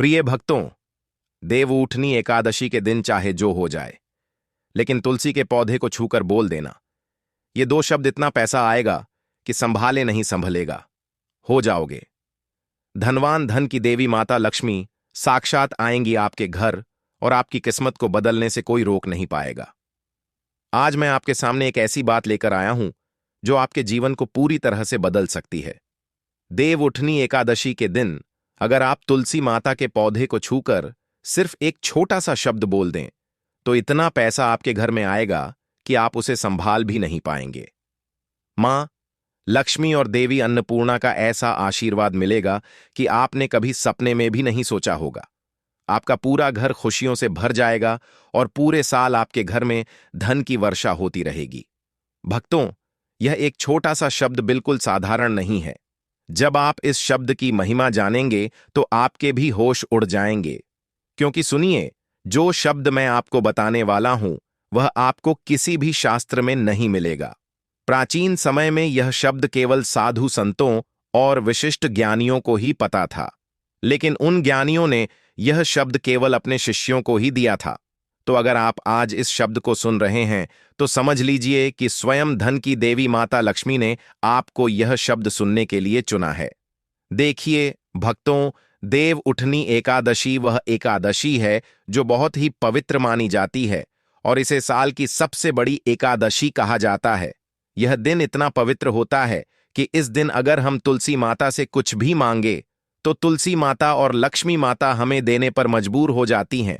प्रिय भक्तों, देवउठनी एकादशी के दिन चाहे जो हो जाए, लेकिन तुलसी के पौधे को छूकर बोल देना। ये दो शब्द इतना पैसा आएगा कि संभाले नहीं संभलेगा। हो जाओगे धनवान। धन की देवी माता लक्ष्मी साक्षात आएंगी आपके घर और आपकी किस्मत को बदलने से कोई रोक नहीं पाएगा। आज मैं आपके सामने एक ऐसी बात लेकर आया हूं जो आपके जीवन को पूरी तरह से बदल सकती है। देवउठनी एकादशी के दिन अगर आप तुलसी माता के पौधे को छूकर सिर्फ एक छोटा सा शब्द बोल दें, तो इतना पैसा आपके घर में आएगा कि आप उसे संभाल भी नहीं पाएंगे। मां लक्ष्मी और देवी अन्नपूर्णा का ऐसा आशीर्वाद मिलेगा कि आपने कभी सपने में भी नहीं सोचा होगा। आपका पूरा घर खुशियों से भर जाएगा और पूरे साल आपके घर में धन की वर्षा होती रहेगी। भक्तों, यह एक छोटा सा शब्द बिल्कुल साधारण नहीं है। जब आप इस शब्द की महिमा जानेंगे तो आपके भी होश उड़ जाएंगे, क्योंकि सुनिए, जो शब्द मैं आपको बताने वाला हूं वह आपको किसी भी शास्त्र में नहीं मिलेगा। प्राचीन समय में यह शब्द केवल साधु संतों और विशिष्ट ज्ञानियों को ही पता था, लेकिन उन ज्ञानियों ने यह शब्द केवल अपने शिष्यों को ही दिया था। तो अगर आप आज इस शब्द को सुन रहे हैं तो समझ लीजिए कि स्वयं धन की देवी माता लक्ष्मी ने आपको यह शब्द सुनने के लिए चुना है। देखिए भक्तों, देवउठनी एकादशी वह एकादशी है जो बहुत ही पवित्र मानी जाती है और इसे साल की सबसे बड़ी एकादशी कहा जाता है। यह दिन इतना पवित्र होता है कि इस दिन अगर हम तुलसी माता से कुछ भी मांगे तो तुलसी माता और लक्ष्मी माता हमें देने पर मजबूर हो जाती हैं।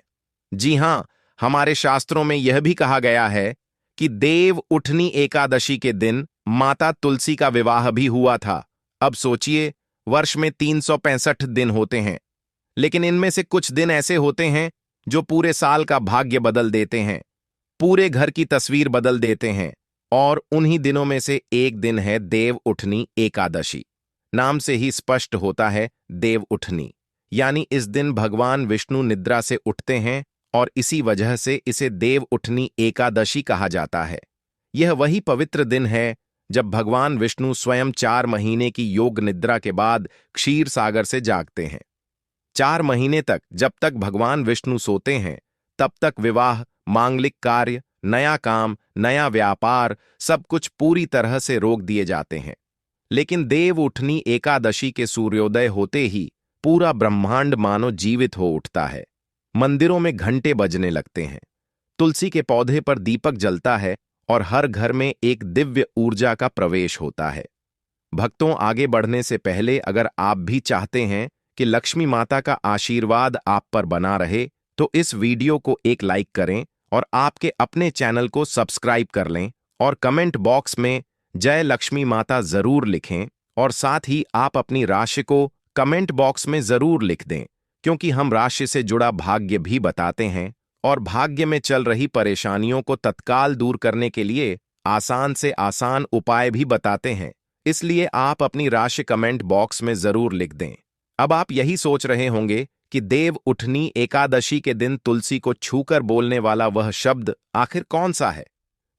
जी हां, हमारे शास्त्रों में यह भी कहा गया है कि देवउठनी एकादशी के दिन माता तुलसी का विवाह भी हुआ था। अब सोचिए, वर्ष में 365 दिन होते हैं, लेकिन इनमें से कुछ दिन ऐसे होते हैं जो पूरे साल का भाग्य बदल देते हैं, पूरे घर की तस्वीर बदल देते हैं। और उन्हीं दिनों में से एक दिन है देवउठनी एकादशी। नाम से ही स्पष्ट होता है देवउठनी, यानी इस दिन भगवान विष्णु निद्रा से उठते हैं और इसी वजह से इसे देवउठनी एकादशी कहा जाता है। यह वही पवित्र दिन है जब भगवान विष्णु स्वयं 4 महीने की योग निद्रा के बाद क्षीर सागर से जागते हैं। 4 महीने तक जब तक भगवान विष्णु सोते हैं, तब तक विवाह, मांगलिक कार्य, नया काम, नया व्यापार सब कुछ पूरी तरह से रोक दिए जाते हैं। लेकिन देवउठनी एकादशी के सूर्योदय होते ही पूरा ब्रह्मांड मानो जीवित हो उठता है। मंदिरों में घंटे बजने लगते हैं, तुलसी के पौधे पर दीपक जलता है और हर घर में एक दिव्य ऊर्जा का प्रवेश होता है। भक्तों, आगे बढ़ने से पहले अगर आप भी चाहते हैं कि लक्ष्मी माता का आशीर्वाद आप पर बना रहे, तो इस वीडियो को एक लाइक करें और आपके अपने चैनल को सब्सक्राइब कर लें और कमेंट बॉक्स में जय लक्ष्मी माता जरूर लिखें। और साथ ही आप अपनी राशि को कमेंट बॉक्स में जरूर लिख दें, क्योंकि हम राशि से जुड़ा भाग्य भी बताते हैं और भाग्य में चल रही परेशानियों को तत्काल दूर करने के लिए आसान से आसान उपाय भी बताते हैं। इसलिए आप अपनी राशि कमेंट बॉक्स में जरूर लिख दें। अब आप यही सोच रहे होंगे कि देवउठनी एकादशी के दिन तुलसी को छूकर बोलने वाला वह शब्द आखिर कौन सा है?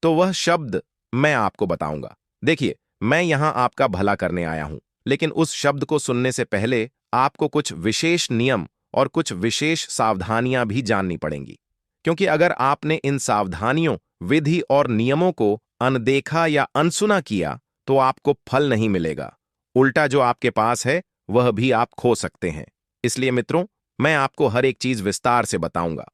तो वह शब्द मैं आपको बताऊंगा। देखिए, मैं यहां आपका भला करने आया हूं, लेकिन उस शब्द को सुनने से पहले आपको कुछ विशेष नियम और कुछ विशेष सावधानियां भी जाननी पड़ेंगी, क्योंकि अगर आपने इन सावधानियों, विधि और नियमों को अनदेखा या अनसुना किया तो आपको फल नहीं मिलेगा। उल्टा जो आपके पास है वह भी आप खो सकते हैं। इसलिए मित्रों, मैं आपको हर एक चीज विस्तार से बताऊंगा।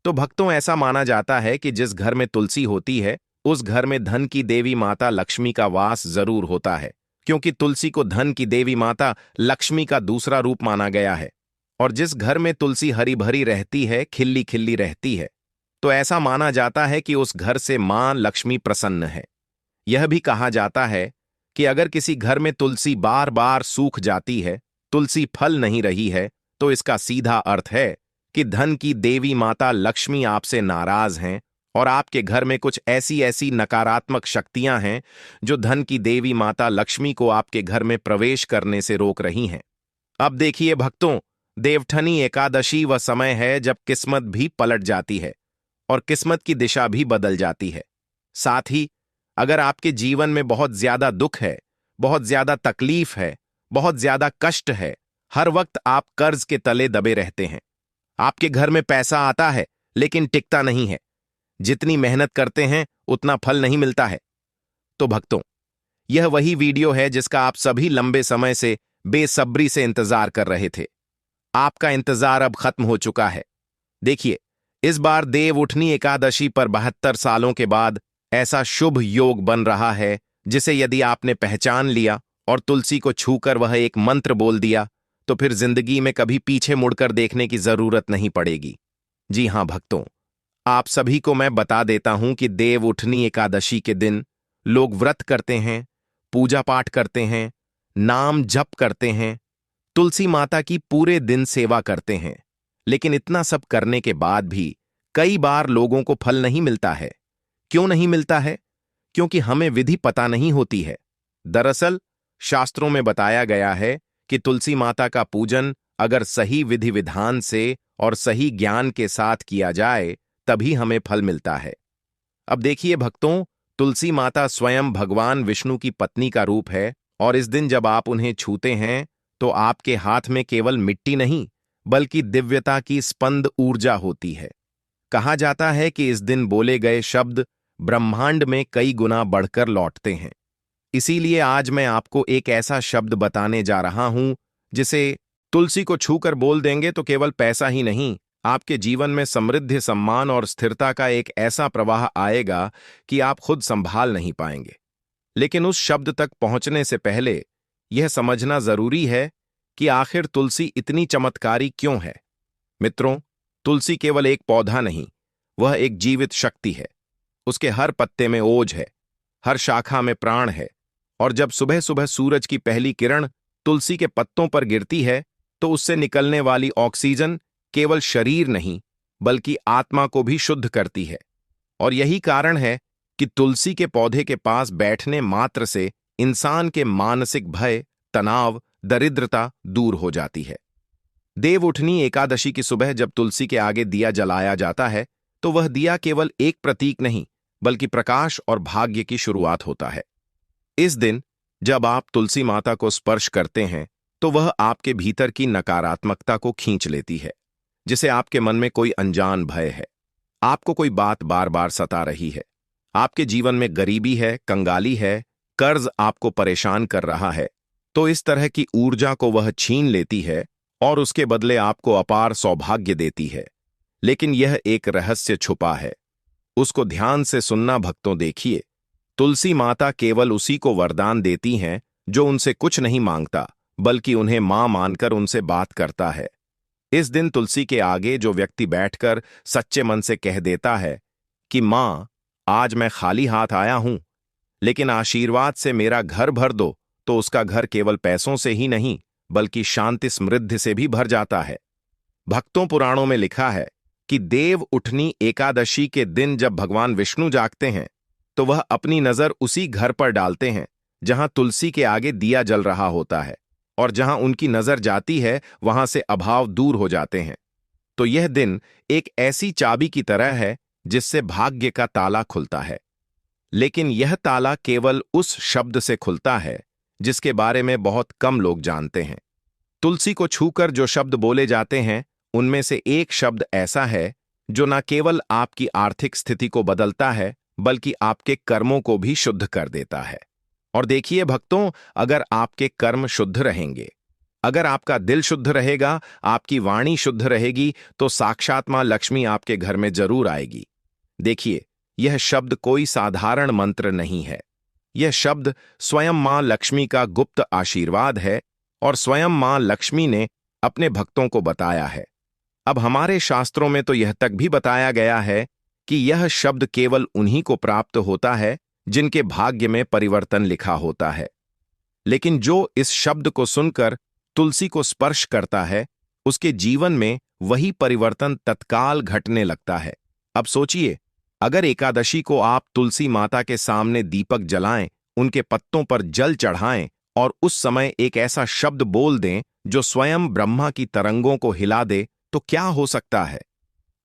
तो भक्तों, ऐसा माना जाता है कि जिस घर में तुलसी होती है उस घर में धन की देवी माता लक्ष्मी का वास जरूर होता है, क्योंकि तुलसी को धन की देवी माता लक्ष्मी का दूसरा रूप माना गया है। और जिस घर में तुलसी हरी भरी रहती है, खिल्ली खिल्ली रहती है, तो ऐसा माना जाता है कि उस घर से मां लक्ष्मी प्रसन्न है। यह भी कहा जाता है कि अगर किसी घर में तुलसी बार बार सूख जाती है, तुलसी फल नहीं रही है, तो इसका सीधा अर्थ है कि धन की देवी माता लक्ष्मी आपसे नाराज हैं और आपके घर में कुछ ऐसी ऐसी नकारात्मक शक्तियां हैं जो धन की देवी माता लक्ष्मी को आपके घर में प्रवेश करने से रोक रही हैं। अब देखिए भक्तों, देवउठनी एकादशी वह समय है जब किस्मत भी पलट जाती है और किस्मत की दिशा भी बदल जाती है। साथ ही अगर आपके जीवन में बहुत ज्यादा दुख है, बहुत ज्यादा तकलीफ है, बहुत ज्यादा कष्ट है, हर वक्त आप कर्ज के तले दबे रहते हैं। आपके घर में पैसा आता है लेकिन टिकता नहीं है। जितनी मेहनत करते हैं उतना फल नहीं मिलता है। तो भक्तों, यह वही वीडियो है जिसका आप सभी लंबे समय से बेसब्री से इंतजार कर रहे थे। आपका इंतजार अब खत्म हो चुका है। देखिए, इस बार देव उठनी एकादशी पर 72 सालों के बाद ऐसा शुभ योग बन रहा है जिसे यदि आपने पहचान लिया और तुलसी को छूकर वह एक मंत्र बोल दिया तो फिर जिंदगी में कभी पीछे मुड़कर देखने की जरूरत नहीं पड़ेगी। जी हां भक्तों, आप सभी को मैं बता देता हूं कि देव उठनी एकादशी के दिन लोग व्रत करते हैं, पूजा पाठ करते हैं, नाम जप करते हैं, तुलसी माता की पूरे दिन सेवा करते हैं। लेकिन इतना सब करने के बाद भी कई बार लोगों को फल नहीं मिलता है। क्यों नहीं मिलता है? क्योंकि हमें विधि पता नहीं होती है। दरअसल शास्त्रों में बताया गया है कि तुलसी माता का पूजन अगर सही विधि विधान से और सही ज्ञान के साथ किया जाए तभी हमें फल मिलता है। अब देखिए भक्तों, तुलसी माता स्वयं भगवान विष्णु की पत्नी का रूप है और इस दिन जब आप उन्हें छूते हैं तो आपके हाथ में केवल मिट्टी नहीं बल्कि दिव्यता की स्पंद ऊर्जा होती है। कहा जाता है कि इस दिन बोले गए शब्द ब्रह्मांड में कई गुना बढ़कर लौटते हैं। इसीलिए आज मैं आपको एक ऐसा शब्द बताने जा रहा हूं जिसे तुलसी को छूकर बोल देंगे तो केवल पैसा ही नहीं, आपके जीवन में समृद्धि, सम्मान और स्थिरता का एक ऐसा प्रवाह आएगा कि आप खुद संभाल नहीं पाएंगे। लेकिन उस शब्द तक पहुंचने से पहले यह समझना जरूरी है कि आखिर तुलसी इतनी चमत्कारी क्यों है। मित्रों, तुलसी केवल एक पौधा नहीं, वह एक जीवित शक्ति है। उसके हर पत्ते में ओज है, हर शाखा में प्राण है और जब सुबह सुबह सूरज की पहली किरण तुलसी के पत्तों पर गिरती है तो उससे निकलने वाली ऑक्सीजन केवल शरीर नहीं बल्कि आत्मा को भी शुद्ध करती है। और यही कारण है कि तुलसी के पौधे के पास बैठने मात्र से इंसान के मानसिक भय, तनाव, दरिद्रता दूर हो जाती है। देव उठनी एकादशी की सुबह जब तुलसी के आगे दिया जलाया जाता है तो वह दिया केवल एक प्रतीक नहीं बल्कि प्रकाश और भाग्य की शुरुआत होता है। इस दिन जब आप तुलसी माता को स्पर्श करते हैं तो वह आपके भीतर की नकारात्मकता को खींच लेती है। जिसे आपके मन में कोई अनजान भय है, आपको कोई बात बार बार सता रही है, आपके जीवन में गरीबी है, कंगाली है, कर्ज आपको परेशान कर रहा है, तो इस तरह की ऊर्जा को वह छीन लेती है और उसके बदले आपको अपार सौभाग्य देती है। लेकिन यह एक रहस्य छुपा है, उसको ध्यान से सुनना भक्तों। देखिए, तुलसी माता केवल उसी को वरदान देती हैं जो उनसे कुछ नहीं मांगता बल्कि उन्हें मां मानकर उनसे बात करता है। इस दिन तुलसी के आगे जो व्यक्ति बैठकर सच्चे मन से कह देता है कि मां, आज मैं खाली हाथ आया हूं लेकिन आशीर्वाद से मेरा घर भर दो, तो उसका घर केवल पैसों से ही नहीं बल्कि शांति समृद्धि से भी भर जाता है। भक्तों, पुराणों में लिखा है कि देव उठनी एकादशी के दिन जब भगवान विष्णु जागते हैं तो वह अपनी नजर उसी घर पर डालते हैं जहां तुलसी के आगे दिया जल रहा होता है और जहां उनकी नजर जाती है वहां से अभाव दूर हो जाते हैं। तो यह दिन एक ऐसी चाबी की तरह है जिससे भाग्य का ताला खुलता है। लेकिन यह ताला केवल उस शब्द से खुलता है जिसके बारे में बहुत कम लोग जानते हैं। तुलसी को छूकर जो शब्द बोले जाते हैं उनमें से एक शब्द ऐसा है जो न केवल आपकी आर्थिक स्थिति को बदलता है बल्कि आपके कर्मों को भी शुद्ध कर देता है। और देखिए भक्तों, अगर आपके कर्म शुद्ध रहेंगे, अगर आपका दिल शुद्ध रहेगा, आपकी वाणी शुद्ध रहेगी, तो साक्षात मां लक्ष्मी आपके घर में जरूर आएगी। देखिए, यह शब्द कोई साधारण मंत्र नहीं है। यह शब्द स्वयं मां लक्ष्मी का गुप्त आशीर्वाद है और स्वयं मां लक्ष्मी ने अपने भक्तों को बताया है। अब हमारे शास्त्रों में तो यह तक भी बताया गया है कि यह शब्द केवल उन्हीं को प्राप्त होता है जिनके भाग्य में परिवर्तन लिखा होता है। लेकिन जो इस शब्द को सुनकर तुलसी को स्पर्श करता है, उसके जीवन में वही परिवर्तन तत्काल घटने लगता है। अब सोचिए, अगर एकादशी को आप तुलसी माता के सामने दीपक जलाएं, उनके पत्तों पर जल चढ़ाएं और उस समय एक ऐसा शब्द बोल दें जो स्वयं ब्रह्मा की तरंगों को हिला दे, तो क्या हो सकता है?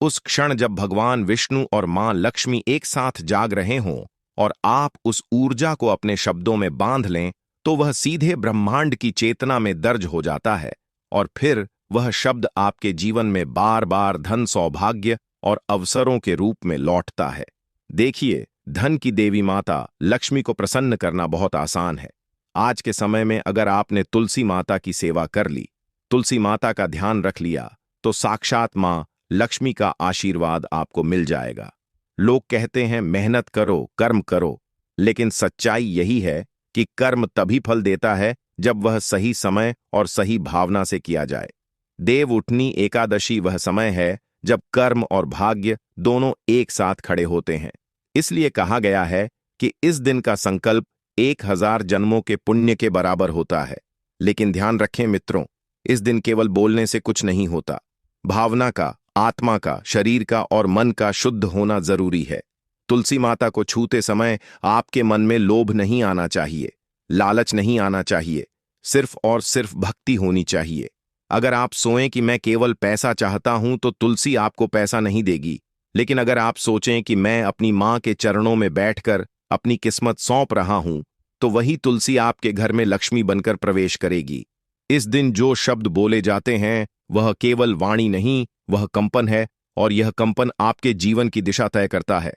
उस क्षण जब भगवान विष्णु और मां लक्ष्मी एक साथ जाग रहे हों और आप उस ऊर्जा को अपने शब्दों में बांध लें, तो वह सीधे ब्रह्मांड की चेतना में दर्ज हो जाता है और फिर वह शब्द आपके जीवन में बार बार धन, सौभाग्य और अवसरों के रूप में लौटता है। देखिए, धन की देवी माता लक्ष्मी को प्रसन्न करना बहुत आसान है। आज के समय में अगर आपने तुलसी माता की सेवा कर ली, तुलसी माता का ध्यान रख लिया, तो साक्षात मां लक्ष्मी का आशीर्वाद आपको मिल जाएगा। लोग कहते हैं मेहनत करो, कर्म करो, लेकिन सच्चाई यही है कि कर्म तभी फल देता है जब वह सही समय और सही भावना से किया जाए। देव उठनी एकादशी वह समय है जब कर्म और भाग्य दोनों एक साथ खड़े होते हैं। इसलिए कहा गया है कि इस दिन का संकल्प 1000 जन्मों के पुण्य के बराबर होता है। लेकिन ध्यान रखें मित्रों, इस दिन केवल बोलने से कुछ नहीं होता। भावना का, आत्मा का, शरीर का और मन का शुद्ध होना जरूरी है। तुलसी माता को छूते समय आपके मन में लोभ नहीं आना चाहिए, लालच नहीं आना चाहिए, सिर्फ और सिर्फ भक्ति होनी चाहिए। अगर आप सोएं कि मैं केवल पैसा चाहता हूं तो तुलसी आपको पैसा नहीं देगी। लेकिन अगर आप सोचें कि मैं अपनी मां के चरणों में बैठकर अपनी किस्मत सौंप रहा हूं, तो वही तुलसी आपके घर में लक्ष्मी बनकर प्रवेश करेगी। इस दिन जो शब्द बोले जाते हैं वह केवल वाणी नहीं, वह कंपन है, और यह कंपन आपके जीवन की दिशा तय करता है।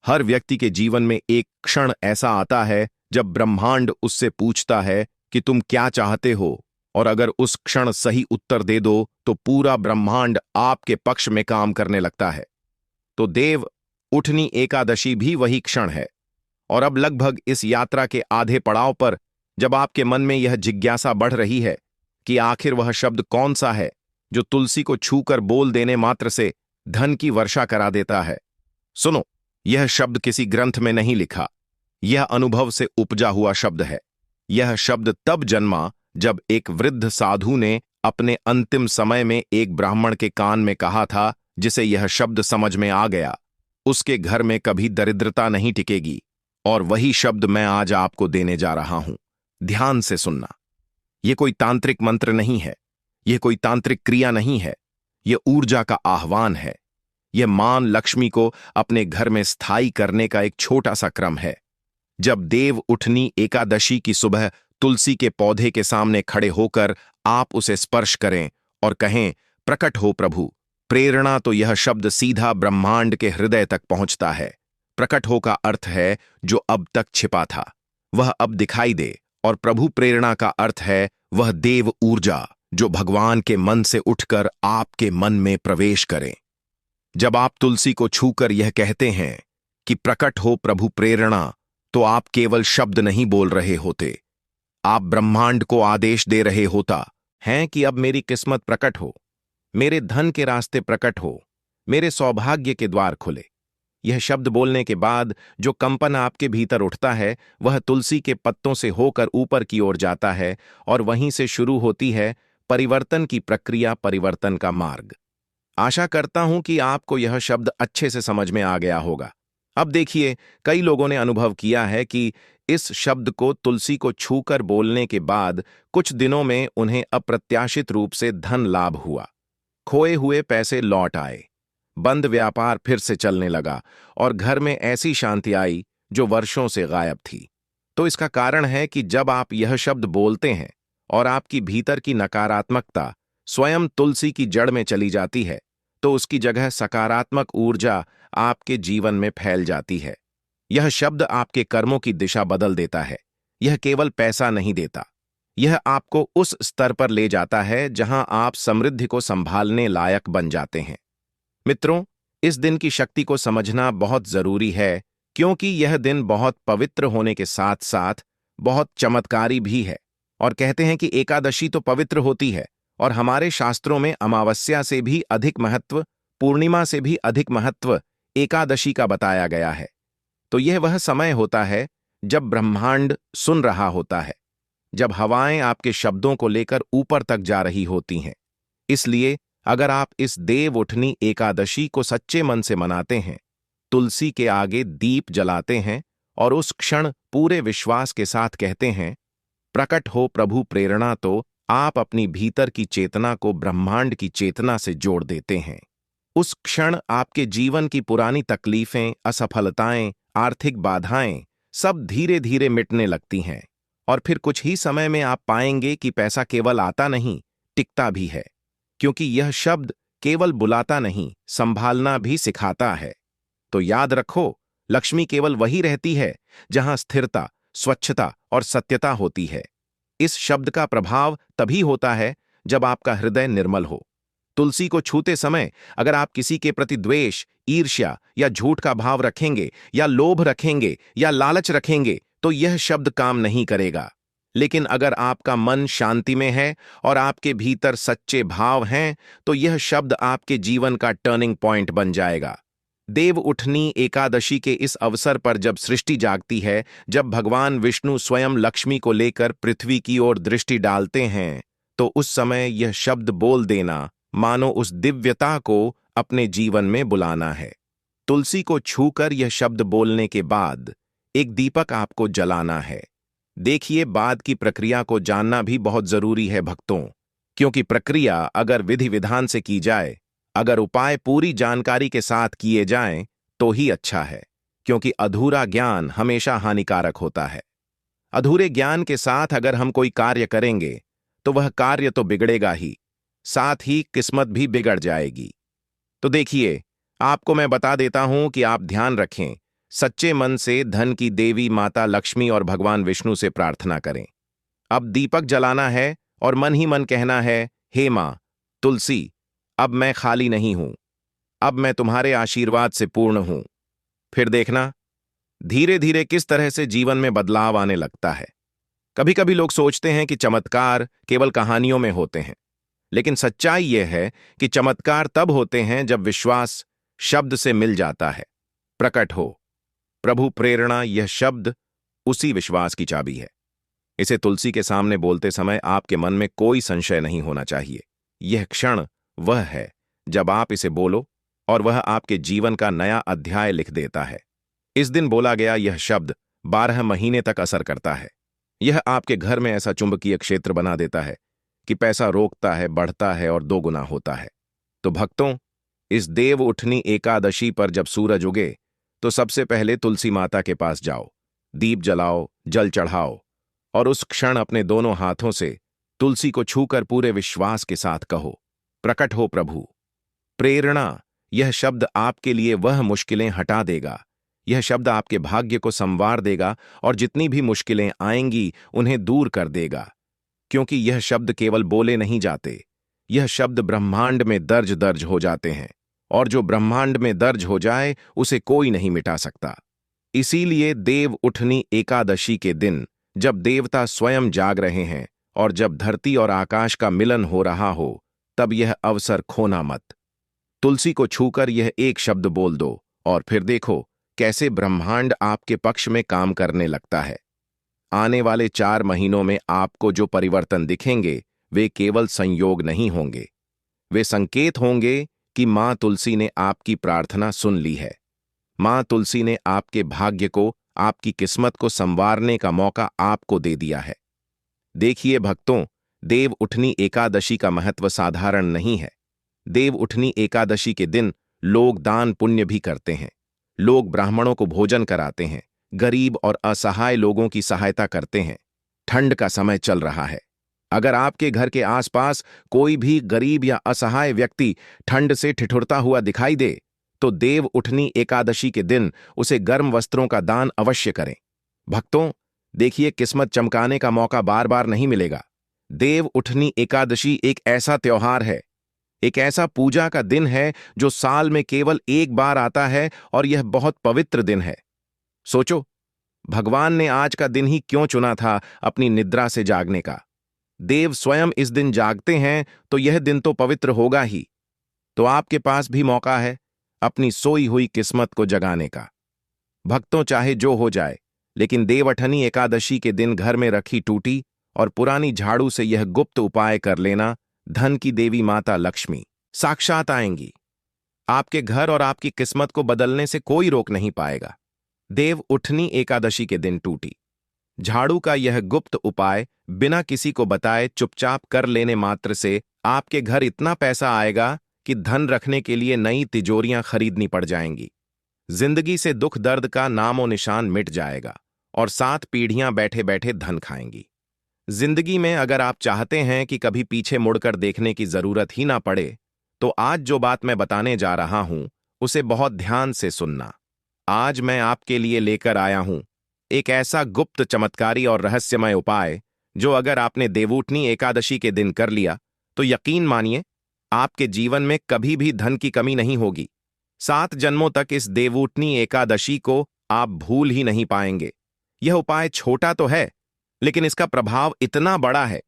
हर व्यक्ति के जीवन में एक क्षण ऐसा आता है जब ब्रह्मांड उससे पूछता है कि तुम क्या चाहते हो, और अगर उस क्षण सही उत्तर दे दो तो पूरा ब्रह्मांड आपके पक्ष में काम करने लगता है। तो देव उठनी एकादशी भी वही क्षण है। और अब लगभग इस यात्रा के आधे पड़ाव पर जब आपके मन में यह जिज्ञासा बढ़ रही है कि आखिर वह शब्द कौन सा है जो तुलसी को छूकर बोल देने मात्र से धन की वर्षा करा देता है, सुनो, यह शब्द किसी ग्रंथ में नहीं लिखा, यह अनुभव से उपजा हुआ शब्द है। यह शब्द तब जन्मा जब एक वृद्ध साधु ने अपने अंतिम समय में एक ब्राह्मण के कान में कहा था, जिसे यह शब्द समझ में आ गया, उसके घर में कभी दरिद्रता नहीं टिकेगी। और वही शब्द मैं आज आपको देने जा रहा हूं। ध्यान से सुनना। यह कोई तांत्रिक मंत्र नहीं है, यह कोई तांत्रिक क्रिया नहीं है, यह ऊर्जा का आह्वान है। यह मां लक्ष्मी को अपने घर में स्थायी करने का एक छोटा सा क्रम है। जब देव उठनी एकादशी की सुबह तुलसी के पौधे के सामने खड़े होकर आप उसे स्पर्श करें और कहें, प्रकट हो प्रभु, प्रेरणा, तो यह शब्द सीधा ब्रह्मांड के हृदय तक पहुंचता है। प्रकट हो का अर्थ है जो अब तक छिपा था वह अब दिखाई दे, और प्रभु प्रेरणा का अर्थ है वह देव ऊर्जा जो भगवान के मन से उठकर आपके मन में प्रवेश करे। जब आप तुलसी को छूकर यह कहते हैं कि प्रकट हो प्रभु प्रेरणा, तो आप केवल शब्द नहीं बोल रहे होते, आप ब्रह्मांड को आदेश दे रहे होता हैं कि अब मेरी किस्मत प्रकट हो, मेरे धन के रास्ते प्रकट हो, मेरे सौभाग्य के द्वार खुले। यह शब्द बोलने के बाद जो कंपन आपके भीतर उठता है वह तुलसी के पत्तों से होकर ऊपर की ओर जाता है, और वहीं से शुरू होती है परिवर्तन की प्रक्रिया, परिवर्तन का मार्ग। आशा करता हूं कि आपको यह शब्द अच्छे से समझ में आ गया होगा। अब देखिए, कई लोगों ने अनुभव किया है कि इस शब्द को तुलसी को छूकर बोलने के बाद कुछ दिनों में उन्हें अप्रत्याशित रूप से धन लाभ हुआ, खोए हुए पैसे लौट आए, बंद व्यापार फिर से चलने लगा, और घर में ऐसी शांति आई जो वर्षों से गायब थी। तो इसका कारण है कि जब आप यह शब्द बोलते हैं और आपकी भीतर की नकारात्मकता स्वयं तुलसी की जड़ में चली जाती है, तो उसकी जगह सकारात्मक ऊर्जा आपके जीवन में फैल जाती है। यह शब्द आपके कर्मों की दिशा बदल देता है। यह केवल पैसा नहीं देता, यह आपको उस स्तर पर ले जाता है जहां आप समृद्धि को संभालने लायक बन जाते हैं। मित्रों, इस दिन की शक्ति को समझना बहुत जरूरी है, क्योंकि यह दिन बहुत पवित्र होने के साथ साथ बहुत चमत्कारी भी है। और कहते हैं कि एकादशी तो पवित्र होती है, और हमारे शास्त्रों में अमावस्या से भी अधिक महत्व, पूर्णिमा से भी अधिक महत्व एकादशी का बताया गया है। तो यह वह समय होता है जब ब्रह्मांड सुन रहा होता है, जब हवाएं आपके शब्दों को लेकर ऊपर तक जा रही होती हैं। इसलिए अगर आप इस देव उठनी एकादशी को सच्चे मन से मनाते हैं, तुलसी के आगे दीप जलाते हैं और उस क्षण पूरे विश्वास के साथ कहते हैं, प्रकट हो प्रभु प्रेरणा, तो आप अपनी भीतर की चेतना को ब्रह्मांड की चेतना से जोड़ देते हैं। उस क्षण आपके जीवन की पुरानी तकलीफें, असफलताएं, आर्थिक बाधाएं सब धीरे धीरे मिटने लगती हैं, और फिर कुछ ही समय में आप पाएंगे कि पैसा केवल आता नहीं, टिकता भी है, क्योंकि यह शब्द केवल बुलाता नहीं, संभालना भी सिखाता है। तो याद रखो, लक्ष्मी केवल वही रहती है जहां स्थिरता, स्वच्छता और सत्यता होती है। इस शब्द का प्रभाव तभी होता है जब आपका हृदय निर्मल हो। तुलसी को छूते समय अगर आप किसी के प्रति द्वेष, ईर्ष्या या झूठ का भाव रखेंगे, या लोभ रखेंगे, या लालच रखेंगे, तो यह शब्द काम नहीं करेगा। लेकिन अगर आपका मन शांति में है और आपके भीतर सच्चे भाव हैं, तो यह शब्द आपके जीवन का टर्निंग पॉइंट बन जाएगा। देव उठनी एकादशी के इस अवसर पर जब सृष्टि जागती है, जब भगवान विष्णु स्वयं लक्ष्मी को लेकर पृथ्वी की ओर दृष्टि डालते हैं, तो उस समय यह शब्द बोल देना मानो उस दिव्यता को अपने जीवन में बुलाना है। तुलसी को छूकर यह शब्द बोलने के बाद एक दीपक आपको जलाना है। देखिए, बाद की प्रक्रिया को जानना भी बहुत जरूरी है भक्तों, क्योंकि प्रक्रिया अगर विधि विधान से की जाए, अगर उपाय पूरी जानकारी के साथ किए जाएं, तो ही अच्छा है, क्योंकि अधूरा ज्ञान हमेशा हानिकारक होता है। अधूरे ज्ञान के साथ अगर हम कोई कार्य करेंगे, तो वह कार्य तो बिगड़ेगा ही, साथ ही किस्मत भी बिगड़ जाएगी। तो देखिए, आपको मैं बता देता हूं कि आप ध्यान रखें, सच्चे मन से धन की देवी माता लक्ष्मी और भगवान विष्णु से प्रार्थना करें। अब दीपक जलाना है और मन ही मन कहना है, हे मां तुलसी, अब मैं खाली नहीं हूं, अब मैं तुम्हारे आशीर्वाद से पूर्ण हूं। फिर देखना, धीरे धीरे किस तरह से जीवन में बदलाव आने लगता है। कभी कभी लोग सोचते हैं कि चमत्कार केवल कहानियों में होते हैं, लेकिन सच्चाई यह है कि चमत्कार तब होते हैं जब विश्वास शब्द से मिल जाता है। प्रकट हो प्रभु प्रेरणा, यह शब्द उसी विश्वास की चाबी है। इसे तुलसी के सामने बोलते समय आपके मन में कोई संशय नहीं होना चाहिए। यह क्षण वह है जब आप इसे बोलो और वह आपके जीवन का नया अध्याय लिख देता है। इस दिन बोला गया यह शब्द 12 महीने तक असर करता है। यह आपके घर में ऐसा चुंबकीय क्षेत्र बना देता है कि पैसा रोकता है, बढ़ता है और 2 गुना होता है। तो भक्तों, इस देव उठनी एकादशी पर जब सूरज उगे, तो सबसे पहले तुलसी माता के पास जाओ, दीप जलाओ, जल चढ़ाओ और उस क्षण अपने दोनों हाथों से तुलसी को छूकर पूरे विश्वास के साथ कहो, प्रकट हो प्रभु प्रेरणा। यह शब्द आपके लिए वह मुश्किलें हटा देगा। यह शब्द आपके भाग्य को संवार देगा और जितनी भी मुश्किलें आएंगी उन्हें दूर कर देगा, क्योंकि यह शब्द केवल बोले नहीं जाते, यह शब्द ब्रह्मांड में दर्ज हो जाते हैं, और जो ब्रह्मांड में दर्ज हो जाए उसे कोई नहीं मिटा सकता। इसीलिए देव उठनी एकादशी के दिन, जब देवता स्वयं जाग रहे हैं और जब धरती और आकाश का मिलन हो रहा हो, तब यह अवसर खोना मत। तुलसी को छूकर यह एक शब्द बोल दो और फिर देखो कैसे ब्रह्मांड आपके पक्ष में काम करने लगता है। आने वाले 4 महीनों में आपको जो परिवर्तन दिखेंगे, वे केवल संयोग नहीं होंगे, वे संकेत होंगे कि मां तुलसी ने आपकी प्रार्थना सुन ली है। मां तुलसी ने आपके भाग्य को, आपकी किस्मत को संवारने का मौका आपको दे दिया है। देखिए भक्तों, देव उठनी एकादशी का महत्व साधारण नहीं है। देव उठनी एकादशी के दिन लोग दान पुण्य भी करते हैं। लोग ब्राह्मणों को भोजन कराते हैं, गरीब और असहाय लोगों की सहायता करते हैं। ठंड का समय चल रहा है। अगर आपके घर के आसपास कोई भी गरीब या असहाय व्यक्ति ठंड से ठिठुरता हुआ दिखाई दे, तो देव उठनी एकादशी के दिन उसे गर्म वस्त्रों का दान अवश्य करें। भक्तों, देखिए, किस्मत चमकाने का मौका बार बार नहीं मिलेगा। देव उठनी एकादशी एक ऐसा त्योहार है, एक ऐसा पूजा का दिन है जो साल में केवल एक बार आता है, और यह बहुत पवित्र दिन है। सोचो, भगवान ने आज का दिन ही क्यों चुना था अपनी निद्रा से जागने का। देव स्वयं इस दिन जागते हैं, तो यह दिन तो पवित्र होगा ही। तो आपके पास भी मौका है अपनी सोई हुई किस्मत को जगाने का। भक्तों, चाहे जो हो जाए, लेकिन देवउठनी एकादशी के दिन घर में रखी टूटी और पुरानी झाड़ू से यह गुप्त उपाय कर लेना, धन की देवी माता लक्ष्मी साक्षात आएंगी। आपके घर और आपकी किस्मत को बदलने से कोई रोक नहीं पाएगा। देव उठनी एकादशी के दिन टूटी झाड़ू का यह गुप्त उपाय बिना किसी को बताए चुपचाप कर लेने मात्र से आपके घर इतना पैसा आएगा कि धन रखने के लिए नई तिजोरियां खरीदनी पड़ जाएंगी। जिंदगी से दुख दर्द का नामो निशान मिट जाएगा और 7 पीढ़ियां बैठे बैठे धन खाएंगी। जिंदगी में अगर आप चाहते हैं कि कभी पीछे मुड़कर देखने की जरूरत ही ना पड़े, तो आज जो बात मैं बताने जा रहा हूं उसे बहुत ध्यान से सुनना। आज मैं आपके लिए लेकर आया हूं एक ऐसा गुप्त, चमत्कारी और रहस्यमय उपाय जो अगर आपने देवउठनी एकादशी के दिन कर लिया तो यकीन मानिए, आपके जीवन में कभी भी धन की कमी नहीं होगी। 7 जन्मों तक इस देवउठनी एकादशी को आप भूल ही नहीं पाएंगे। यह उपाय छोटा तो है, लेकिन इसका प्रभाव इतना बड़ा है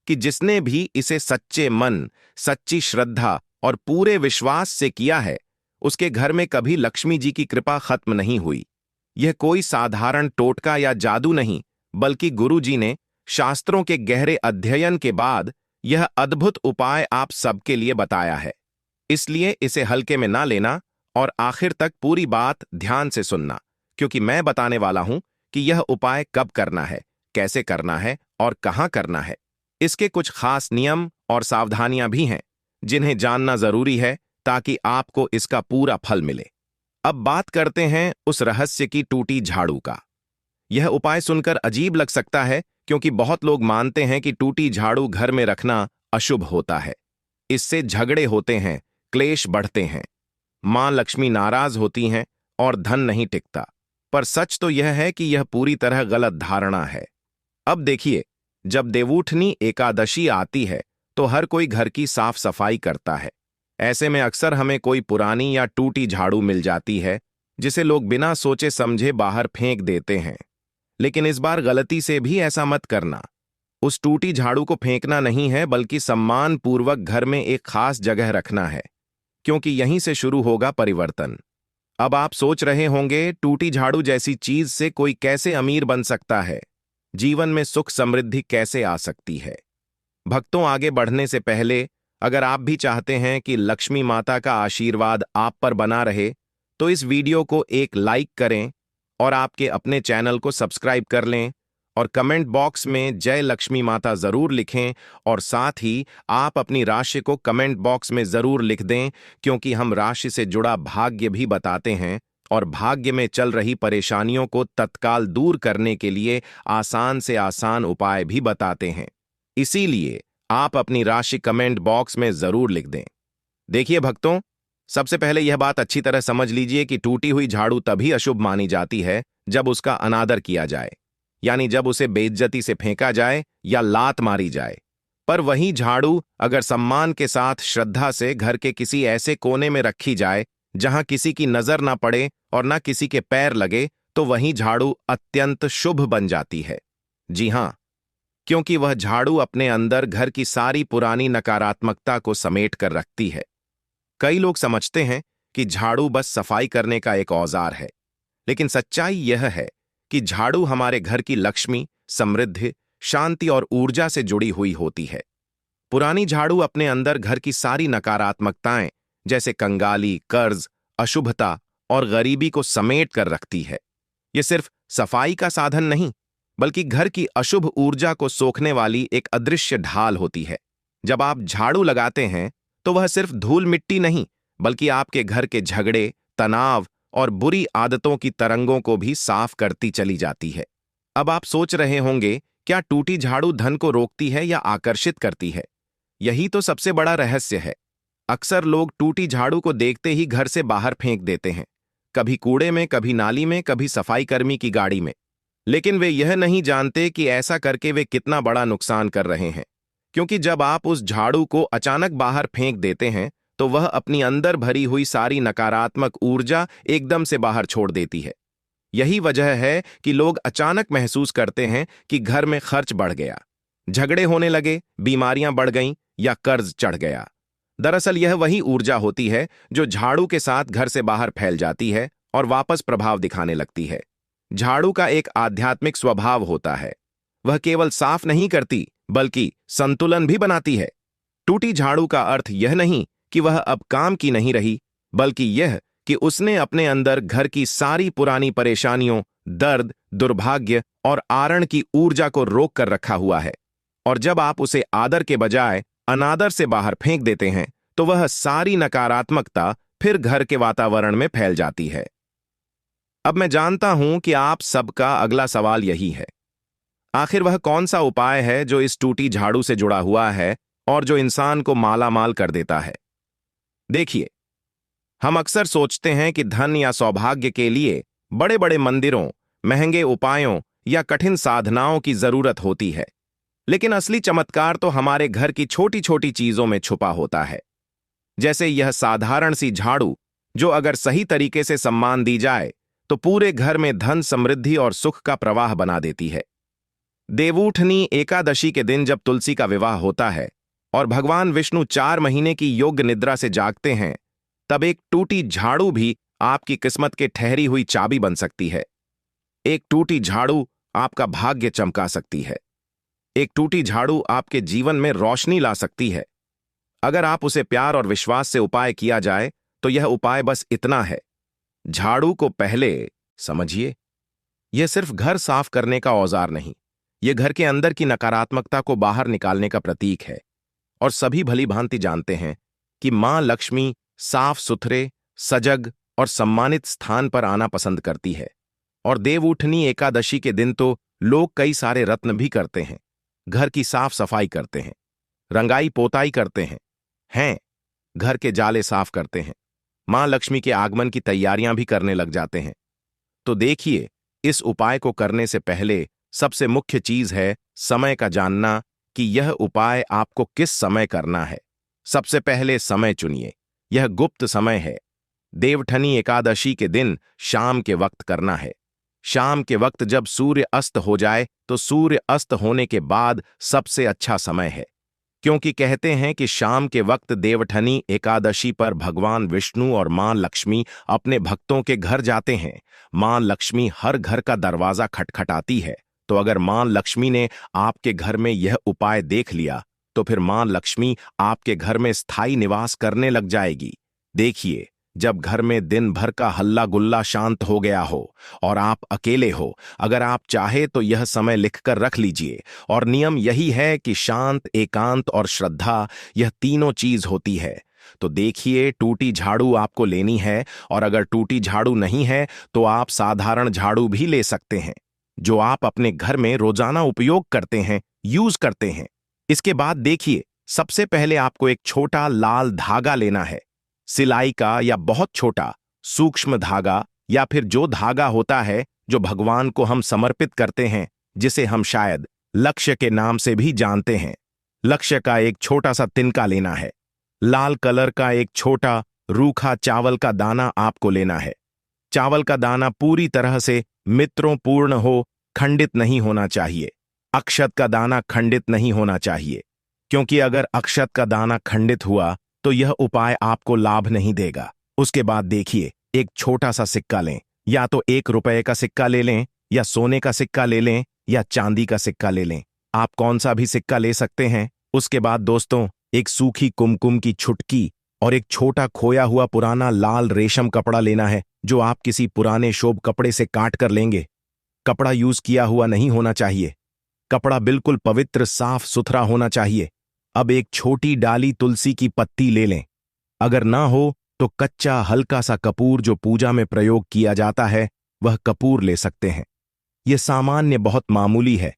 कि जिसने भी इसे सच्चे मन, सच्ची श्रद्धा और पूरे विश्वास से किया है, उसके घर में कभी लक्ष्मी जी की कृपा खत्म नहीं हुई। यह कोई साधारण टोटका या जादू नहीं, बल्कि गुरु जी ने शास्त्रों के गहरे अध्ययन के बाद यह अद्भुत उपाय आप सबके लिए बताया है। इसलिए इसे हल्के में ना लेना और आखिर तक पूरी बात ध्यान से सुनना, क्योंकि मैं बताने वाला हूं कि यह उपाय कब करना है, कैसे करना है और कहां करना है। इसके कुछ खास नियम और सावधानियां भी हैं जिन्हें जानना जरूरी है ताकि आपको इसका पूरा फल मिले। अब बात करते हैं उस रहस्य की, टूटी झाड़ू का। यह उपाय सुनकर अजीब लग सकता है, क्योंकि बहुत लोग मानते हैं कि टूटी झाड़ू घर में रखना अशुभ होता है। इससे झगड़े होते हैं, क्लेश बढ़ते हैं, मां लक्ष्मी नाराज होती हैं और धन नहीं टिकता। पर सच तो यह है कि यह पूरी तरह गलत धारणा है। अब देखिए, जब देवउठनी एकादशी आती है तो हर कोई घर की साफ सफाई करता है। ऐसे में अक्सर हमें कोई पुरानी या टूटी झाड़ू मिल जाती है जिसे लोग बिना सोचे समझे बाहर फेंक देते हैं। लेकिन इस बार गलती से भी ऐसा मत करना। उस टूटी झाड़ू को फेंकना नहीं है, बल्कि सम्मान पूर्वक घर में एक खास जगह रखना है, क्योंकि यहीं से शुरू होगा परिवर्तन। अब आप सोच रहे होंगे, टूटी झाड़ू जैसी चीज से कोई कैसे अमीर बन सकता है, जीवन में सुख समृद्धि कैसे आ सकती है। भक्तों, आगे बढ़ने से पहले अगर आप भी चाहते हैं कि लक्ष्मी माता का आशीर्वाद आप पर बना रहे, तो इस वीडियो को एक लाइक करें और आपके अपने चैनल को सब्सक्राइब कर लें और कमेंट बॉक्स में जय लक्ष्मी माता जरूर लिखें। और साथ ही आप अपनी राशि को कमेंट बॉक्स में जरूर लिख दें, क्योंकि हम राशि से जुड़ा भाग्य भी बताते हैं और भाग्य में चल रही परेशानियों को तत्काल दूर करने के लिए आसान से आसान उपाय भी बताते हैं। इसीलिए आप अपनी राशि कमेंट बॉक्स में जरूर लिख दें। देखिए भक्तों, सबसे पहले यह बात अच्छी तरह समझ लीजिए कि टूटी हुई झाड़ू तभी अशुभ मानी जाती है जब उसका अनादर किया जाए, यानी जब उसे बेइज्जती से फेंका जाए या लात मारी जाए। पर वही झाड़ू अगर सम्मान के साथ, श्रद्धा से घर के किसी ऐसे कोने में रखी जाए जहां किसी की नजर ना पड़े और ना किसी के पैर लगे, तो वही झाड़ू अत्यंत शुभ बन जाती है। जी हां, क्योंकि वह झाड़ू अपने अंदर घर की सारी पुरानी नकारात्मकता को समेट कर रखती है। कई लोग समझते हैं कि झाड़ू बस सफाई करने का एक औजार है, लेकिन सच्चाई यह है कि झाड़ू हमारे घर की लक्ष्मी, समृद्धि, शांति और ऊर्जा से जुड़ी हुई होती है। पुरानी झाड़ू अपने अंदर घर की सारी नकारात्मकताएं, जैसे कंगाली, कर्ज, अशुभता और गरीबी को समेट कर रखती है। यह सिर्फ सफाई का साधन नहीं, बल्कि घर की अशुभ ऊर्जा को सोखने वाली एक अदृश्य ढाल होती है। जब आप झाड़ू लगाते हैं तो वह सिर्फ धूल मिट्टी नहीं, बल्कि आपके घर के झगड़े, तनाव और बुरी आदतों की तरंगों को भी साफ करती चली जाती है। अब आप सोच रहे होंगे, क्या टूटी झाड़ू धन को रोकती है या आकर्षित करती है? यही तो सबसे बड़ा रहस्य है। अक्सर लोग टूटी झाड़ू को देखते ही घर से बाहर फेंक देते हैं, कभी कूड़े में, कभी नाली में, कभी सफाई कर्मी की गाड़ी में। लेकिन वे यह नहीं जानते कि ऐसा करके वे कितना बड़ा नुकसान कर रहे हैं, क्योंकि जब आप उस झाड़ू को अचानक बाहर फेंक देते हैं तो वह अपनी अंदर भरी हुई सारी नकारात्मक ऊर्जा एकदम से बाहर छोड़ देती है। यही वजह है कि लोग अचानक महसूस करते हैं कि घर में खर्च बढ़ गया, झगड़े होने लगे, बीमारियां बढ़ गईं या कर्ज चढ़ गया। दरअसल यह वही ऊर्जा होती है जो झाड़ू के साथ घर से बाहर फैल जाती है और वापस प्रभाव दिखाने लगती है। झाड़ू का एक आध्यात्मिक स्वभाव होता है। वह केवल साफ नहीं करती, बल्कि संतुलन भी बनाती है। टूटी झाड़ू का अर्थ यह नहीं कि वह अब काम की नहीं रही, बल्कि यह कि उसने अपने अंदर घर की सारी पुरानी परेशानियों, दर्द, दुर्भाग्य और आरण की ऊर्जा को रोक कर रखा हुआ है। और जब आप उसे आदर के बजाय अनादर से बाहर फेंक देते हैं, तो वह सारी नकारात्मकता फिर घर के वातावरण में फैल जाती है। अब मैं जानता हूं कि आप सबका अगला सवाल यही है, आखिर वह कौन सा उपाय है जो इस टूटी झाड़ू से जुड़ा हुआ है और जो इंसान को मालामाल कर देता है? देखिए, हम अक्सर सोचते हैं कि धन या सौभाग्य के लिए बड़े बड़े मंदिरों, महंगे उपायों या कठिन साधनाओं की जरूरत होती है, लेकिन असली चमत्कार तो हमारे घर की छोटी छोटी चीजों में छुपा होता है। जैसे यह साधारण सी झाड़ू, जो अगर सही तरीके से सम्मान दी जाए तो पूरे घर में धन, समृद्धि और सुख का प्रवाह बना देती है। देवउठनी एकादशी के दिन जब तुलसी का विवाह होता है और भगवान विष्णु 4 महीने की योग्य निद्रा से जागते हैं, तब एक टूटी झाड़ू भी आपकी किस्मत के ठहरी हुई चाबी बन सकती है। एक टूटी झाड़ू आपका भाग्य चमका सकती है। एक टूटी झाड़ू आपके जीवन में रोशनी ला सकती है। अगर आप उसे प्यार और विश्वास से उपाय किया जाए तो यह उपाय बस इतना है। झाड़ू को पहले समझिए, यह सिर्फ घर साफ करने का औजार नहीं, यह घर के अंदर की नकारात्मकता को बाहर निकालने का प्रतीक है। और सभी भली भांति जानते हैं कि मां लक्ष्मी साफ सुथरे, सजग और सम्मानित स्थान पर आना पसंद करती है। और देवउठनी एकादशी के दिन तो लोग कई सारे रत्न भी करते हैं, घर की साफ सफाई करते हैं, रंगाई पोताई करते हैं, घर के जाले साफ करते हैं, मां लक्ष्मी के आगमन की तैयारियां भी करने लग जाते हैं। तो देखिए, इस उपाय को करने से पहले सबसे मुख्य चीज है समय का जानना कि यह उपाय आपको किस समय करना है। सबसे पहले समय चुनिए। यह गुप्त समय है। देवउठनी एकादशी के दिन शाम के वक्त करना है। शाम के वक्त जब सूर्य अस्त हो जाए तो सूर्य अस्त होने के बाद सबसे अच्छा समय है, क्योंकि कहते हैं कि शाम के वक्त देवउठनी एकादशी पर भगवान विष्णु और मां लक्ष्मी अपने भक्तों के घर जाते हैं। मां लक्ष्मी हर घर का दरवाजा खटखटाती है। तो अगर मां लक्ष्मी ने आपके घर में यह उपाय देख लिया तो फिर मां लक्ष्मी आपके घर में स्थायी निवास करने लग जाएगी। देखिए, जब घर में दिन भर का हल्ला गुल्ला शांत हो गया हो और आप अकेले हो, अगर आप चाहे तो यह समय लिखकर रख लीजिए। और नियम यही है कि शांत, एकांत और श्रद्धा, यह तीनों चीज होती है। तो देखिए, टूटी झाड़ू आपको लेनी है, और अगर टूटी झाड़ू नहीं है तो आप साधारण झाड़ू भी ले सकते हैं जो आप अपने घर में रोजाना उपयोग करते हैं, यूज करते हैं। इसके बाद देखिए, सबसे पहले आपको एक छोटा लाल धागा लेना है, सिलाई का या बहुत छोटा सूक्ष्म धागा, या फिर जो धागा होता है जो भगवान को हम समर्पित करते हैं, जिसे हम शायद लक्ष्य के नाम से भी जानते हैं। लक्ष्य का एक छोटा सा तिनका लेना है। लाल कलर का एक छोटा रूखा चावल का दाना आपको लेना है। चावल का दाना पूरी तरह से मित्रों पूर्ण हो, खंडित नहीं होना चाहिए। अक्षत का दाना खंडित नहीं होना चाहिए, क्योंकि अगर अक्षत का दाना खंडित हुआ तो यह उपाय आपको लाभ नहीं देगा। उसके बाद देखिए, एक छोटा सा सिक्का लें, या तो 1 रुपए का सिक्का ले लें, या सोने का सिक्का ले लें, या चांदी का सिक्का ले लें। आप कौन सा भी सिक्का ले सकते हैं। उसके बाद दोस्तों, एक सूखी कुमकुम की छुटकी और एक छोटा खोया हुआ पुराना लाल रेशम कपड़ा लेना है, जो आप किसी पुराने शोभ कपड़े से काट कर लेंगे। कपड़ा यूज किया हुआ नहीं होना चाहिए। कपड़ा बिल्कुल पवित्र, साफ सुथरा होना चाहिए। अब एक छोटी डाली तुलसी की पत्ती ले लें। अगर ना हो तो कच्चा हल्का सा कपूर, जो पूजा में प्रयोग किया जाता है, वह कपूर ले सकते हैं। यह सामान्य, बहुत मामूली है,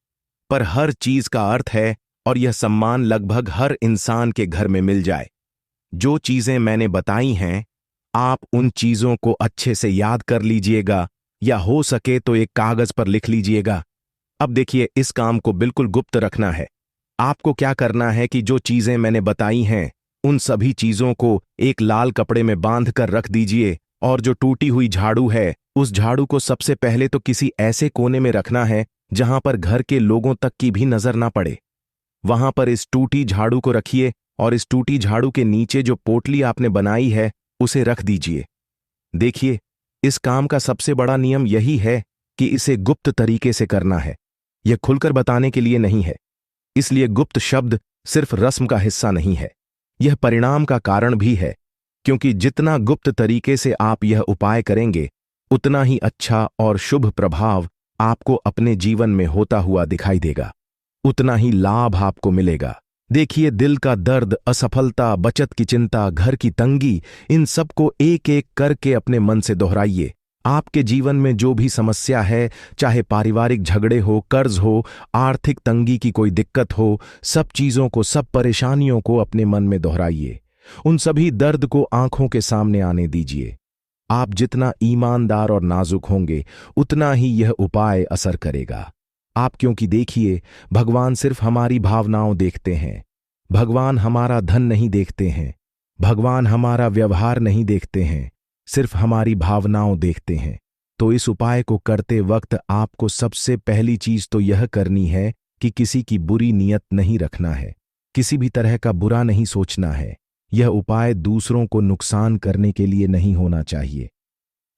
पर हर चीज का अर्थ है, और यह सम्मान लगभग हर इंसान के घर में मिल जाए। जो चीजें मैंने बताई हैं, आप उन चीजों को अच्छे से याद कर लीजिएगा, या हो सके तो एक कागज पर लिख लीजिएगा। अब देखिए, इस काम को बिल्कुल गुप्त रखना है। आपको क्या करना है कि जो चीजें मैंने बताई हैं, उन सभी चीजों को एक लाल कपड़े में बांध कर रख दीजिए, और जो टूटी हुई झाड़ू है, उस झाड़ू को सबसे पहले तो किसी ऐसे कोने में रखना है जहां पर घर के लोगों तक की भी नजर ना पड़े। वहां पर इस टूटी झाड़ू को रखिए, और इस टूटी झाड़ू के नीचे जो पोटली आपने बनाई है, उसे रख दीजिए। देखिए, इस काम का सबसे बड़ा नियम यही है कि इसे गुप्त तरीके से करना है। यह खुलकर बताने के लिए नहीं है। इसलिए गुप्त शब्द सिर्फ रस्म का हिस्सा नहीं है, यह परिणाम का कारण भी है, क्योंकि जितना गुप्त तरीके से आप यह उपाय करेंगे, उतना ही अच्छा और शुभ प्रभाव आपको अपने जीवन में होता हुआ दिखाई देगा, उतना ही लाभ आपको मिलेगा। देखिए, दिल का दर्द, असफलता, बचत की चिंता, घर की तंगी, इन सबको एक एक करके अपने मन से दोहराइए। आपके जीवन में जो भी समस्या है, चाहे पारिवारिक झगड़े हो, कर्ज हो, आर्थिक तंगी की कोई दिक्कत हो, सब चीजों को, सब परेशानियों को अपने मन में दोहराइए। उन सभी दर्द को आंखों के सामने आने दीजिए। आप जितना ईमानदार और नाजुक होंगे, उतना ही यह उपाय असर करेगा। आप क्योंकि देखिए, भगवान सिर्फ हमारी भावनाओं देखते हैं। भगवान हमारा धन नहीं देखते हैं। भगवान हमारा व्यवहार नहीं देखते हैं, सिर्फ हमारी भावनाओं देखते हैं। तो इस उपाय को करते वक्त आपको सबसे पहली चीज तो यह करनी है कि किसी की बुरी नीयत नहीं रखना है, किसी भी तरह का बुरा नहीं सोचना है। यह उपाय दूसरों को नुकसान करने के लिए नहीं होना चाहिए।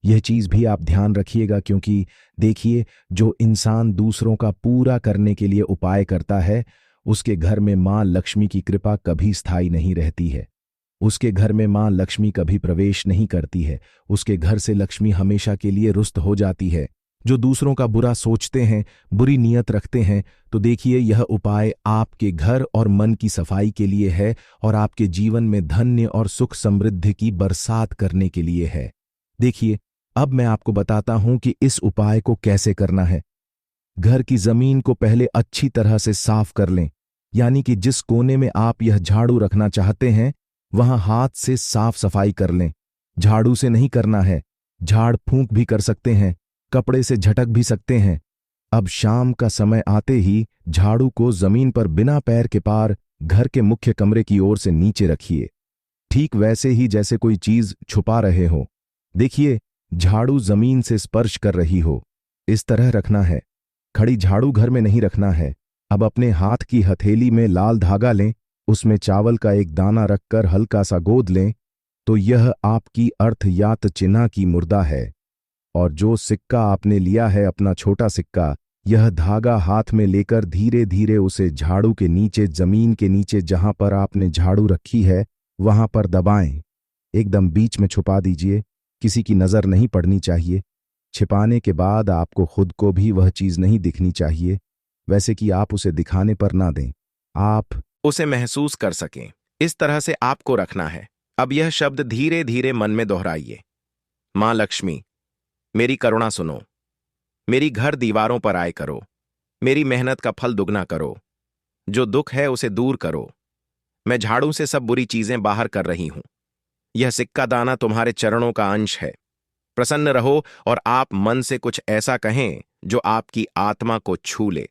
यह चीज भी आप ध्यान रखिएगा, क्योंकि देखिए, जो इंसान दूसरों का पूरा करने के लिए उपाय करता है, उसके घर में मां लक्ष्मी की कृपा कभी स्थायी नहीं रहती है। उसके घर में मां लक्ष्मी कभी प्रवेश नहीं करती है। उसके घर से लक्ष्मी हमेशा के लिए रुष्ट हो जाती है। जो दूसरों का बुरा सोचते हैं, बुरी नीयत रखते हैं, तो देखिए, यह उपाय आपके घर और मन की सफाई के लिए है और आपके जीवन में धन्य और सुख समृद्धि की बरसात करने के लिए है। देखिए, अब मैं आपको बताता हूं कि इस उपाय को कैसे करना है। घर की जमीन को पहले अच्छी तरह से साफ कर लें, यानी कि जिस कोने में आप यह झाड़ू रखना चाहते हैं, वहां हाथ से साफ सफाई कर लें। झाड़ू से नहीं करना है, झाड़ फूंक भी कर सकते हैं, कपड़े से झटक भी सकते हैं। अब शाम का समय आते ही झाड़ू को जमीन पर बिना पैर के पार घर के मुख्य कमरे की ओर से नीचे रखिए, ठीक वैसे ही जैसे कोई चीज छुपा रहे हो। देखिए, झाड़ू जमीन से स्पर्श कर रही हो, इस तरह रखना है। खड़ी झाड़ू घर में नहीं रखना है। अब अपने हाथ की हथेली में लाल धागा लें, उसमें चावल का एक दाना रखकर हल्का सा गोद लें, तो यह आपकी अर्थयात चिन्ह की मुर्दा है। और जो सिक्का आपने लिया है, अपना छोटा सिक्का, यह धागा हाथ में लेकर धीरे धीरे उसे झाड़ू के नीचे, जमीन के नीचे जहां पर आपने झाड़ू रखी है, वहां पर दबाएं। एकदम बीच में छुपा दीजिए, किसी की नजर नहीं पड़नी चाहिए। छिपाने के बाद आपको खुद को भी वह चीज नहीं दिखनी चाहिए, वैसे कि आप उसे दिखाने पर ना दें, आप उसे महसूस कर सकें। इस तरह से आपको रखना है। अब यह शब्द धीरे धीरे मन में दोहराइए। मां लक्ष्मी, मेरी करुणा सुनो, मेरी घर दीवारों पर आए करो, मेरी मेहनत का फल दुगना करो, जो दुख है उसे दूर करो। मैं झाड़ू से सब बुरी चीजें बाहर कर रही हूं। यह सिक्का दाना तुम्हारे चरणों का अंश है। प्रसन्न रहो और आप मन से कुछ ऐसा कहें जो आपकी आत्मा को छू ले।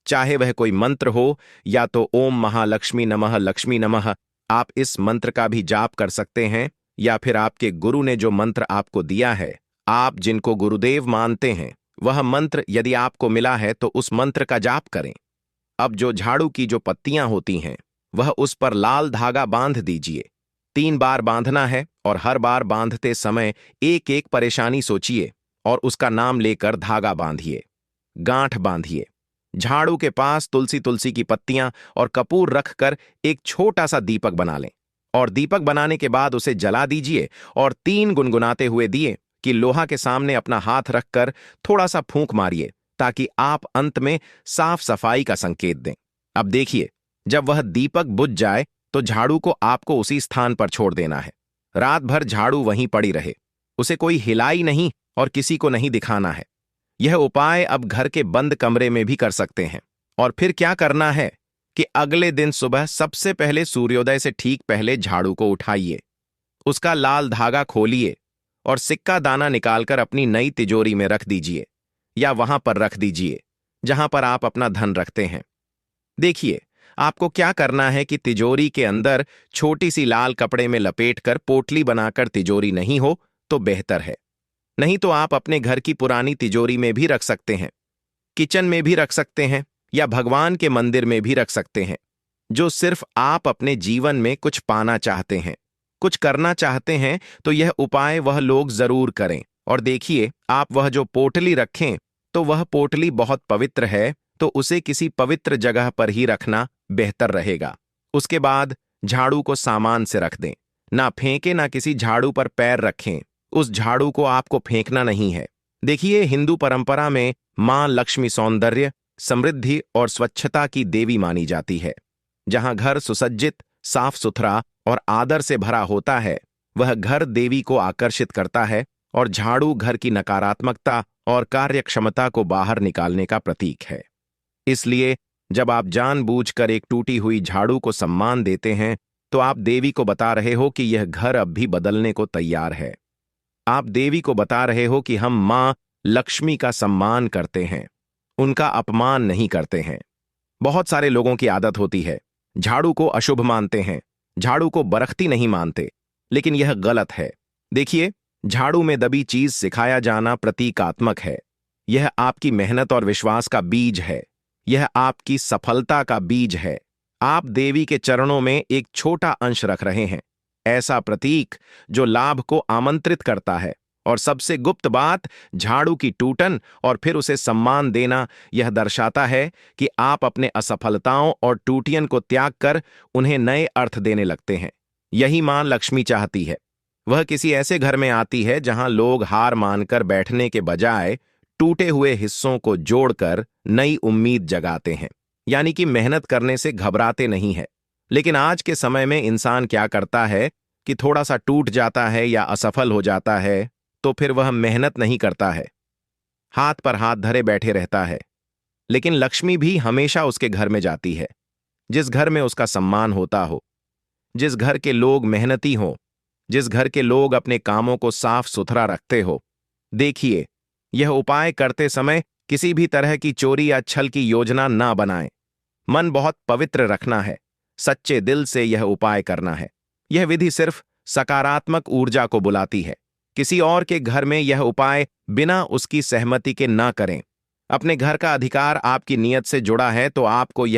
चाहे वह कोई मंत्र हो या तो ओम महालक्ष्मी नमः लक्ष्मी नमः, आप इस मंत्र का भी जाप कर सकते हैं, या फिर आपके गुरु ने जो मंत्र आपको दिया है, आप जिनको गुरुदेव मानते हैं, वह मंत्र यदि आपको मिला है तो उस मंत्र का जाप करें। अब जो झाड़ू की जो पत्तियां होती हैं, वह उस पर लाल धागा बांध दीजिए। 3 बार बांधना है और हर बार बांधते समय एक एक परेशानी सोचिए और उसका नाम लेकर धागा बांधिए, गांठ बांधिए। झाड़ू के पास तुलसी की पत्तियां और कपूर रखकर एक छोटा सा दीपक बना लें और दीपक बनाने के बाद उसे जला दीजिए और 3 गुनगुनाते हुए दिए कि लोहा के सामने अपना हाथ रखकर थोड़ा सा फूंक मारिए, ताकि आप अंत में साफ सफाई का संकेत दें। अब देखिए, जब वह दीपक बुझ जाए तो झाड़ू को आपको उसी स्थान पर छोड़ देना है। रात भर झाड़ू वहीं पड़ी रहे, उसे कोई हिलाई नहीं और किसी को नहीं दिखाना है। यह उपाय अब घर के बंद कमरे में भी कर सकते हैं। और फिर क्या करना है कि अगले दिन सुबह सबसे पहले सूर्योदय से ठीक पहले झाड़ू को उठाइए, उसका लाल धागा खोलिए और सिक्का दाना निकालकर अपनी नई तिजोरी में रख दीजिए, या वहां पर रख दीजिए जहां पर आप अपना धन रखते हैं। देखिए, आपको क्या करना है कि तिजोरी के अंदर छोटी सी लाल कपड़े में लपेटकर पोटली बनाकर तिजोरी नहीं हो तो बेहतर है। नहीं तो आप अपने घर की पुरानी तिजोरी में भी रख सकते हैं, किचन में भी रख सकते हैं, या भगवान के मंदिर में भी रख सकते हैं। जो सिर्फ आप अपने जीवन में कुछ पाना चाहते हैं, कुछ करना चाहते हैं, तो यह उपाय वह लोग जरूर करें। और देखिए, आप वह जो पोटली रखें, तो वह पोटली बहुत पवित्र है, तो उसे किसी पवित्र जगह पर ही रखना बेहतर रहेगा। उसके बाद झाड़ू को सामान से रख दें, ना फेंके, ना किसी झाड़ू पर पैर रखें। उस झाड़ू को आपको फेंकना नहीं है। देखिए, हिंदू परंपरा में मां लक्ष्मी सौंदर्य, समृद्धि और स्वच्छता की देवी मानी जाती है। जहां घर सुसज्जित, साफ सुथरा और आदर से भरा होता है, वह घर देवी को आकर्षित करता है और झाड़ू घर की नकारात्मकता और कार्यक्षमता को बाहर निकालने का प्रतीक है। इसलिए जब आप जानबूझकर एक टूटी हुई झाड़ू को सम्मान देते हैं, तो आप देवी को बता रहे हो कि यह घर अब भी बदलने को तैयार है। आप देवी को बता रहे हो कि हम मां लक्ष्मी का सम्मान करते हैं, उनका अपमान नहीं करते हैं। बहुत सारे लोगों की आदत होती है, झाड़ू को अशुभ मानते हैं, झाड़ू को बरखती नहीं मानते, लेकिन यह गलत है। देखिए, झाड़ू में दबी चीज सिखाया जाना प्रतीकात्मक है। यह आपकी मेहनत और विश्वास का बीज है। यह आपकी सफलता का बीज है। आप देवी के चरणों में एक छोटा अंश रख रहे हैं, ऐसा प्रतीक जो लाभ को आमंत्रित करता है। और सबसे गुप्त बात, झाड़ू की टूटन और फिर उसे सम्मान देना यह दर्शाता है कि आप अपने असफलताओं और टूटियन को त्याग कर उन्हें नए अर्थ देने लगते हैं। यही मां लक्ष्मी चाहती है। वह किसी ऐसे घर में आती है जहां लोग हार मानकर बैठने के बजाय टूटे हुए हिस्सों को जोड़कर नई उम्मीद जगाते हैं, यानी कि मेहनत करने से घबराते नहीं है। लेकिन आज के समय में इंसान क्या करता है कि थोड़ा सा टूट जाता है या असफल हो जाता है तो फिर वह मेहनत नहीं करता है, हाथ पर हाथ धरे बैठे रहता है। लेकिन लक्ष्मी भी हमेशा उसके घर में जाती है, जिस घर में उसका सम्मान होता हो, जिस घर के लोग मेहनती हों, जिस घर के लोग अपने कामों को साफ सुथरा रखते हो। देखिए, यह उपाय करते समय किसी भी तरह की चोरी या छल की योजना ना बनाएं। मन बहुत पवित्र रखना है, सच्चे दिल से यह उपाय करना है। यह विधि सिर्फ सकारात्मक ऊर्जा को बुलाती है। किसी और के घर में यह उपाय बिना उसकी सहमति के ना करें। अपने घर का अधिकार आपकी नीयत से जुड़ा है, तो आपको यह